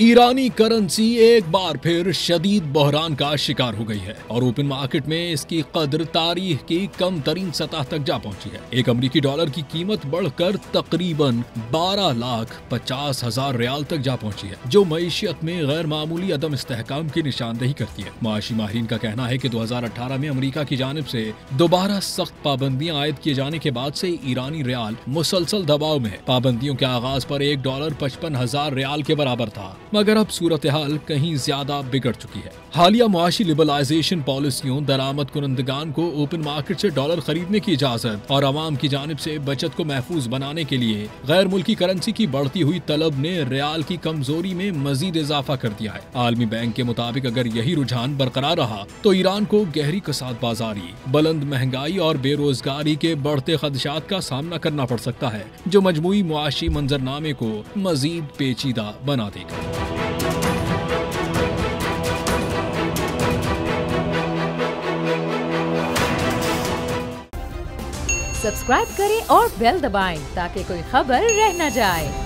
ईरानी currency एक बार फिर शदीद बहरान का शिकार हो गई है और ओपन मार्केट में इसकी कदर तारीख की कम तरीन सतह तक जा पहुंची है। एक अमरीकी डॉलर की कीमत बढ़कर तकरीबन 12,50,000 रियाल तक जा पहुंची है, जो मईशियत में गैर मामूली अदम इस्तेहकाम की निशानदेही करती है। माशी माहिरीन का कहना है कि 2018 में अमरीका की जानिब से दोबारा सख्त पाबंदियां आयद किए जाने के बाद से ईरानी रियाल मुसलसल दबाव में है। पाबंदियों के आगाज पर $1 55,000 रियाल के बराबर था, मगर अब सूरत हाल कहीं ज्यादा बिगड़ चुकी है। हालिया मुआशी लिबरलाइजेशन पॉलिसियों दरामद कुनंदगान को ओपन मार्केट से डॉलर खरीदने की इजाजत और आवाम की जानिब से बचत को महफूज बनाने के लिए गैर मुल्की करेंसी की बढ़ती हुई तलब ने रियाल की कमजोरी में मजीद इजाफा कर दिया है। आलमी बैंक के मुताबिक अगर यही रुझान बरकरार रहा तो ईरान को गहरी कसाद बाजारी, बुलंद महंगाई और बेरोजगारी के बढ़ते खदशात का सामना करना पड़ सकता है, जो मजमूई मुआशी मंजरनामे को मजीद पेचीदा बना देगा। सब्सक्राइब करें और बेल दबाएं ताकि कोई खबर रह न जाए।